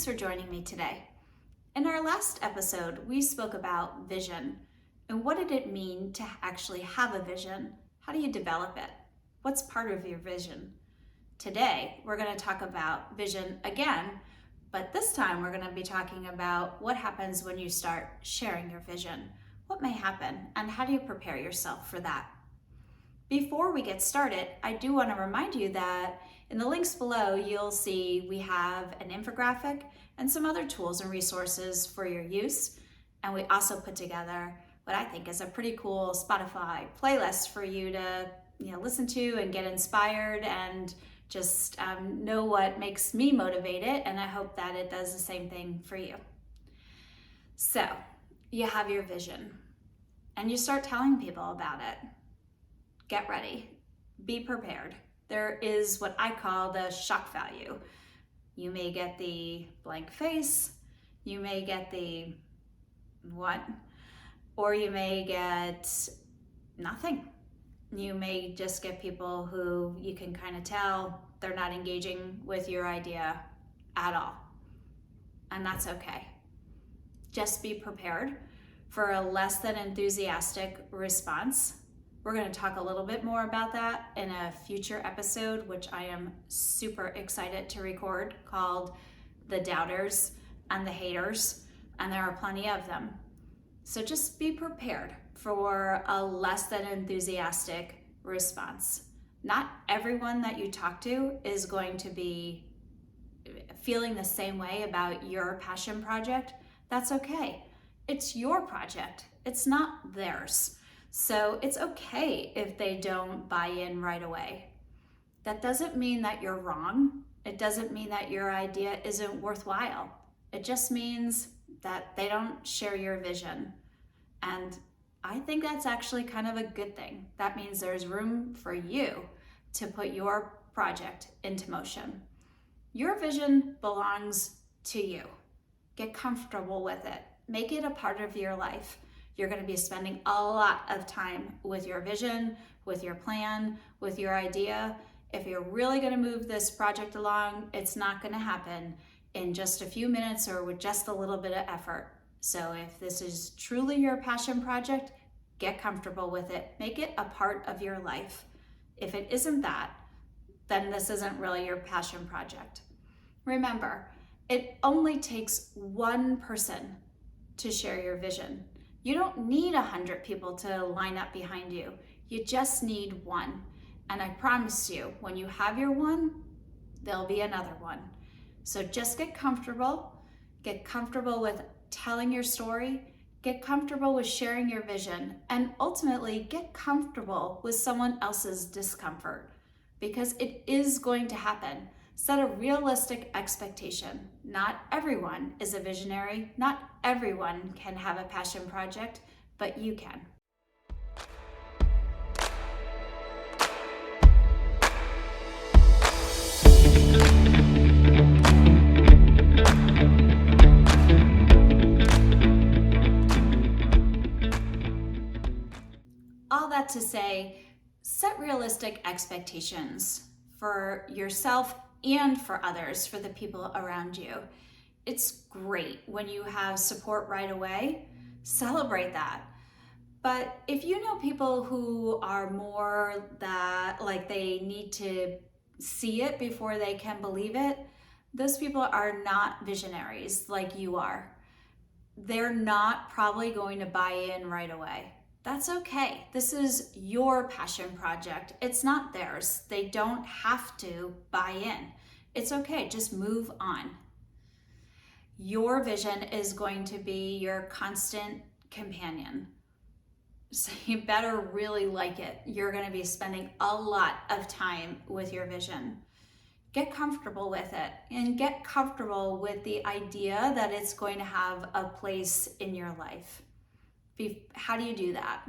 for joining me today. In our last episode, we spoke about vision and what did it mean to actually have a vision? How do you develop it? What's part of your vision? Today, we're going to talk about vision again, but this time we're going to be talking about what happens when you start sharing your vision. What may happen and how do you prepare yourself for that? Before we get started, I do want to remind you that in the links below, you'll see we have an infographic and some other tools and resources for your use. And we also put together what I think is a pretty cool Spotify playlist for you to listen to and get inspired and just know what makes me motivated. And I hope that it does the same thing for you. So you have your vision and you start telling people about it. Get ready, be prepared. There is what I call the shock value. You may get the blank face, you may get the what, or you may get nothing. You may just get people who you can kind of tell they're not engaging with your idea at all. And that's okay. Just be prepared for a less than enthusiastic response. We're going to talk a little bit more about that in a future episode, which I am super excited to record, called The Doubters and the Haters, and there are plenty of them. So just be prepared for a less than enthusiastic response. Not everyone that you talk to is going to be feeling the same way about your passion project. That's okay. It's your project. It's not theirs. So it's okay if they don't buy in right away. That doesn't mean that you're wrong. It doesn't mean that your idea isn't worthwhile. It just means that they don't share your vision. And I think that's actually kind of a good thing. That means there's room for you to put your project into motion. Your vision belongs to you. Get comfortable with it. Make it a part of your life. You're going to be spending a lot of time with your vision, with your plan, with your idea. If you're really going to move this project along, it's not going to happen in just a few minutes or with just a little bit of effort. So if this is truly your passion project, get comfortable with it. Make it a part of your life. If it isn't that, then this isn't really your passion project. Remember, it only takes one person to share your vision. You don't need 100 people to line up behind you. You just need one. And I promise you, when you have your one, there'll be another one. So just get comfortable with telling your story, get comfortable with sharing your vision, and ultimately get comfortable with someone else's discomfort, because it is going to happen. Set a realistic expectation. Not everyone is a visionary. Not everyone can have a passion project, but you can. All that to say, set realistic expectations for yourself and for others, for the people around you. It's great when you have support right away. Celebrate that. But if you know people who are more that like they need to see it before they can believe it, those people are not visionaries like you are. They're not probably going to buy in right away. That's okay. This is your passion project. It's not theirs. They don't have to buy in. It's okay. Just move on. Your vision is going to be your constant companion. So you better really like it. You're going to be spending a lot of time with your vision. Get comfortable with it and get comfortable with the idea that it's going to have a place in your life. How do you do that?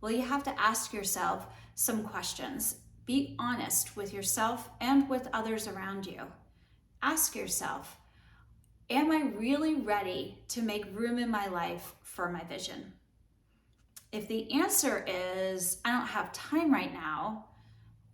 Well, you have to ask yourself some questions. Be honest with yourself and with others around you. Ask yourself, am I really ready to make room in my life for my vision? If the answer is, I don't have time right now,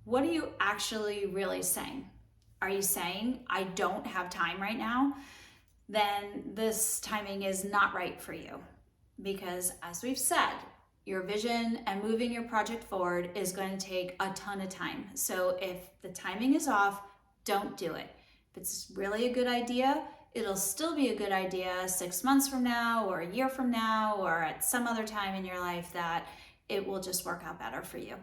what are you actually really saying? Are you saying, I don't have time right now? then this timing is not right for you. Because as we've said, your vision and moving your project forward is going to take a ton of time. So if the timing is off, don't do it. If it's really a good idea, it'll still be a good idea 6 months from now or a year from now or at some other time in your life that it will just work out better for you.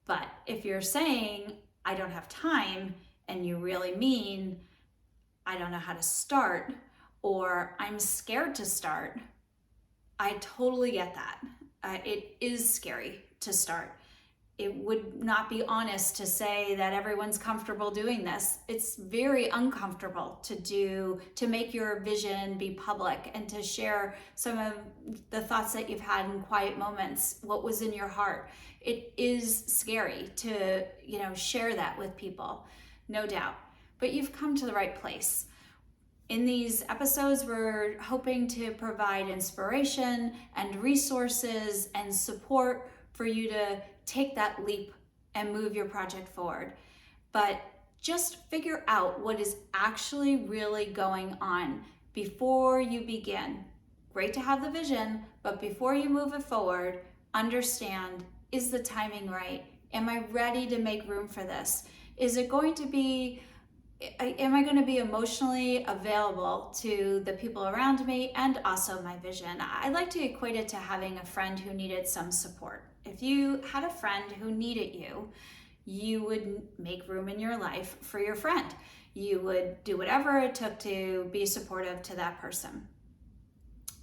But if you're saying, I don't have time, and you really mean, I don't know how to start, or I'm scared to start, I totally get that. It is scary to start. It would not be honest to say that everyone's comfortable doing this. It's very uncomfortable to make your vision be public and to share some of the thoughts that you've had in quiet moments, what was in your heart. It is scary to, share that with people, no doubt. But you've come to the right place. In these episodes, we're hoping to provide inspiration and resources and support for you to take that leap and move your project forward. But just figure out what is actually really going on before you begin. Great to have the vision, but before you move it forward, understand, is the timing right? Am I ready to make room for this? Am I going to be emotionally available to the people around me and also my vision? I like to equate it to having a friend who needed some support. If you had a friend who needed you, you would make room in your life for your friend. You would do whatever it took to be supportive to that person.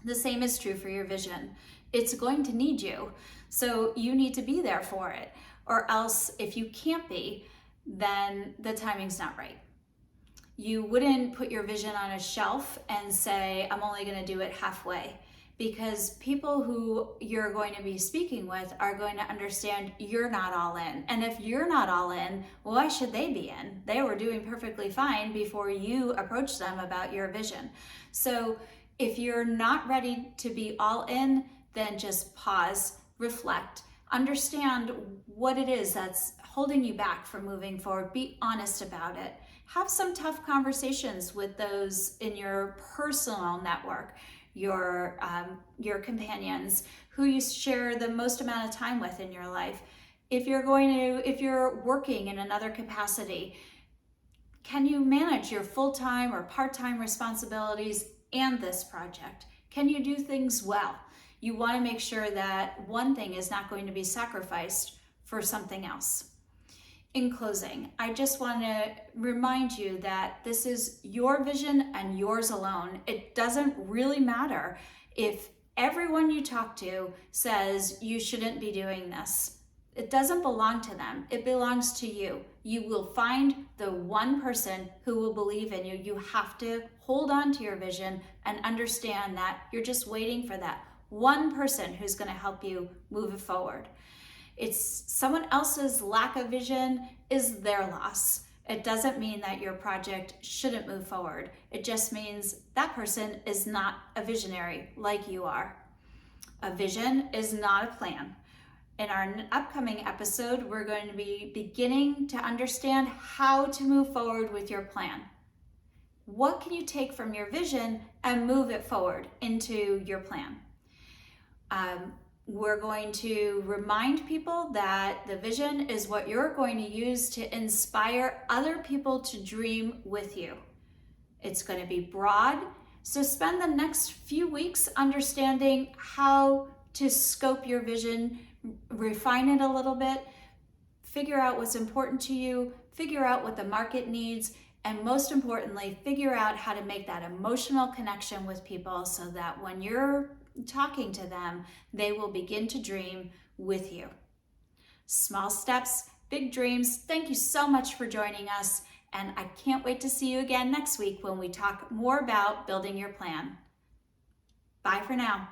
The same is true for your vision. It's going to need you, so you need to be there for it. Or else, if you can't be, then the timing's not right. You wouldn't put your vision on a shelf and say, I'm only going to do it halfway, because people who you're going to be speaking with are going to understand you're not all in. And if you're not all in, why should they be in? They were doing perfectly fine before you approached them about your vision. So if you're not ready to be all in, then just pause, reflect, understand what it is that's holding you back from moving forward. Be honest about it. Have some tough conversations with those in your personal network, your companions, who you share the most amount of time with in your life. If you're working in another capacity, can you manage your full-time or part-time responsibilities and this project? Can you do things well? You want to make sure that one thing is not going to be sacrificed for something else. In closing, I just want to remind you that this is your vision and yours alone. It doesn't really matter if everyone you talk to says you shouldn't be doing this. It doesn't belong to them. It belongs to you. You will find the one person who will believe in you. You have to hold on to your vision and understand that you're just waiting for that one person who's going to help you move it forward. It's someone else's lack of vision is their loss. It doesn't mean that your project shouldn't move forward. It just means that person is not a visionary like you are. A vision is not a plan. In our upcoming episode, we're going to be beginning to understand how to move forward with your plan. What can you take from your vision and move it forward into your plan? We're going to remind people that the vision is what you're going to use to inspire other people to dream with you. It's going to be broad, so spend the next few weeks understanding how to scope your vision, refine it a little bit, figure out what's important to you, figure out what the market needs, and most importantly, figure out how to make that emotional connection with people so that when you're talking to them, they will begin to dream with you. Small steps, big dreams. Thank you so much for joining us, and I can't wait to see you again next week when we talk more about building your plan. Bye for now.